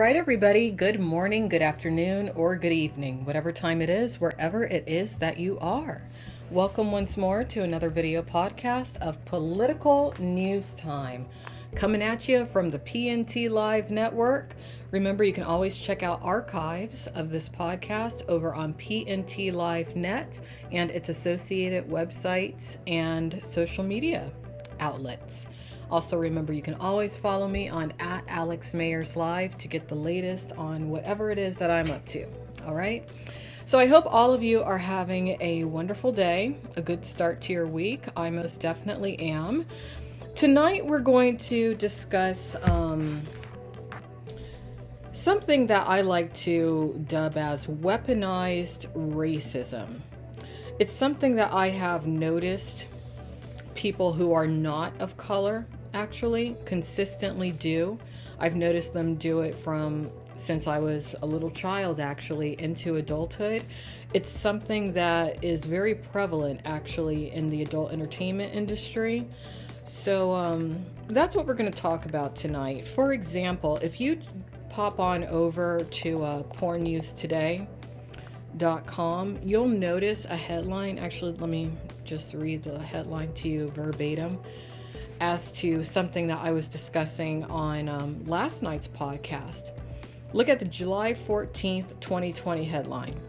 right, everybody, good morning, good afternoon, or good evening, whatever time it is, wherever it is that you are. Welcome once more to another video podcast of Political News Time, coming at you from the PNT Live Network. Remember, you can always check out archives of this podcast over on PNT Live Net and its associated websites and social media outlets. Also, remember, you can always follow me on @AlexMayersLive to get the latest on whatever it is that I'm up to. All right. So I hope all of you are having a wonderful day, a good start to your week. I most definitely am. Tonight, we're going to discuss something that I like to dub as weaponized racism. It's something that I have noticed people who are not of color actually consistently do. I've noticed them do it from since I was a little child, actually, into adulthood. It's something that is very prevalent actually in the adult entertainment industry. So that's what we're going to talk about tonight. For example, if you pop on over to pornnewstoday.com, you'll notice a headline. Actually, let me just read the headline to you verbatim as to something that I was discussing on last night's podcast. Look at the July 14th, 2020 headline.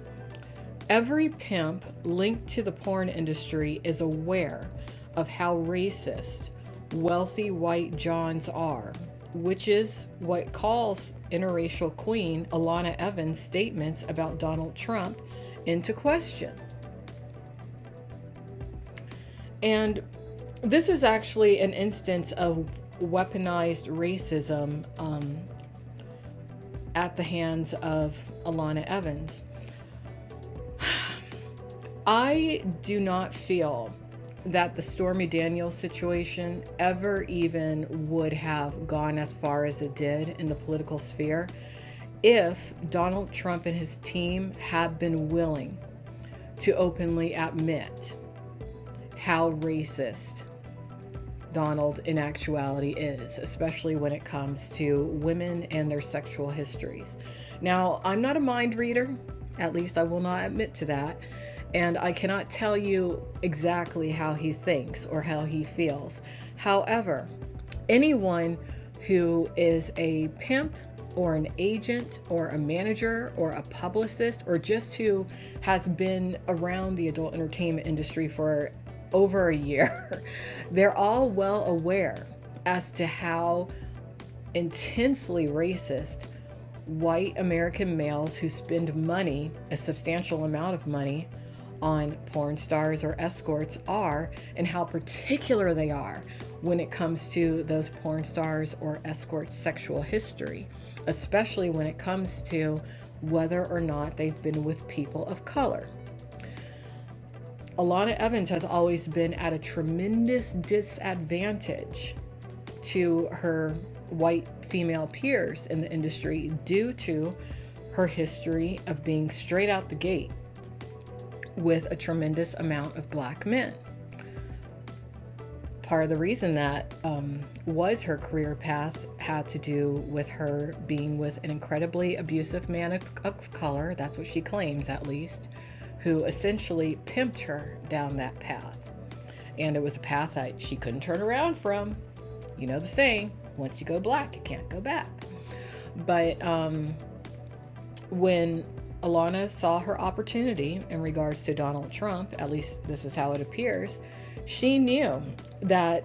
Every pimp linked to the porn industry is aware of how racist wealthy white Johns are, which is what calls interracial queen Alana Evans' statements about Donald Trump into question. And this is actually an instance of weaponized racism at the hands of Alana Evans. I do not feel that the Stormy Daniels situation ever even would have gone as far as it did in the political sphere if Donald Trump and his team had been willing to openly admit how racist Donald in actuality is, especially when it comes to women and their sexual histories. Now, I'm not a mind reader, at least I will not admit to that, and I cannot tell you exactly how he thinks or how he feels. However, anyone who is a pimp or an agent or a manager or a publicist or just who has been around the adult entertainment industry for over a year, they're all well aware as to how intensely racist white American males who spend money, a substantial amount of money, on porn stars or escorts are, and how particular they are when it comes to those porn stars or escorts' sexual history, especially when it comes to whether or not they've been with people of color. Alana Evans has always been at a tremendous disadvantage to her white female peers in the industry due to her history of being straight out the gate with a tremendous amount of black men. Part of the reason that was her career path had to do with her being with an incredibly abusive man of color, that's what she claims at least, who essentially pimped her down that path. And it was a path that she couldn't turn around from. You know the saying, once you go black, you can't go back. But when Alana saw her opportunity in regards to Donald Trump, at least this is how it appears, she knew that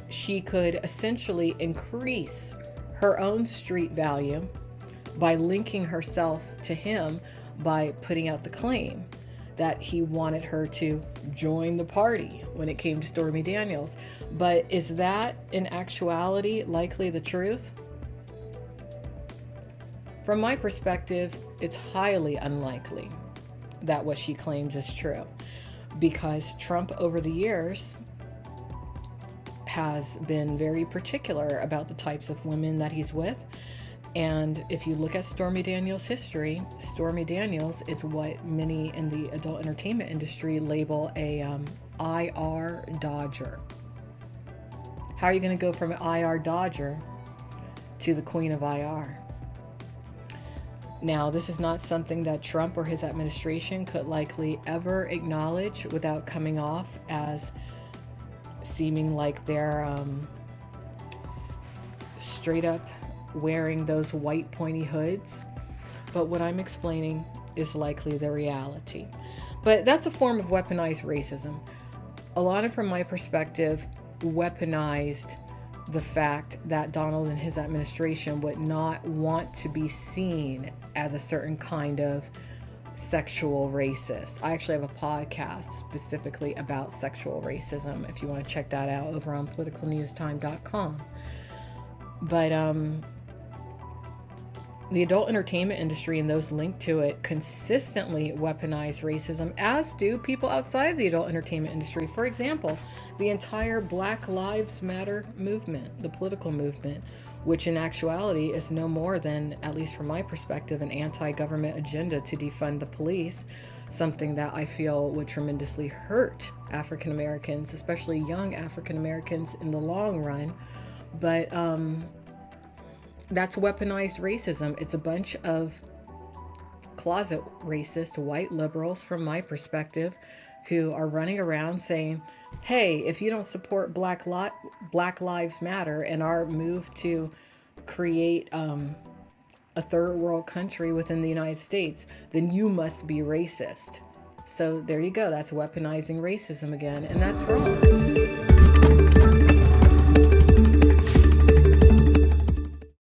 she could essentially increase her own street value by linking herself to him by putting out the claim that he wanted her to join the party when it came to Stormy Daniels. But is that in actuality likely the truth? From my perspective, it's highly unlikely that what she claims is true, because Trump over the years has been very particular about the types of women that he's with. And if you look at Stormy Daniels' history, Stormy Daniels is what many in the adult entertainment industry label a IR dodger. How are you going to go from an IR dodger to the queen of IR? Now, this is not something that Trump or his administration could likely ever acknowledge without coming off as seeming like they're straight up wearing those white pointy hoods. But what I'm explaining is likely the reality. But that's a form of weaponized racism. Alana, from my perspective, weaponized the fact that Donald and his administration would not want to be seen as a certain kind of sexual racist. I actually have a podcast specifically about sexual racism if you want to check that out over on politicalnewstime.com. But the adult entertainment industry and those linked to it consistently weaponize racism, as do people outside of the adult entertainment industry. For example, the entire Black Lives Matter movement, the political movement, which in actuality is no more than, at least from my perspective, an anti-government agenda to defund the police, something that I feel would tremendously hurt African Americans, especially young African Americans, in the long run. But that's weaponized racism. It's a bunch of closet racist white liberals, from my perspective, who are running around saying, hey, if you don't support Black Lives Matter and our move to create a third world country within the United States, then you must be racist. So there you go. That's weaponizing racism again, and that's wrong.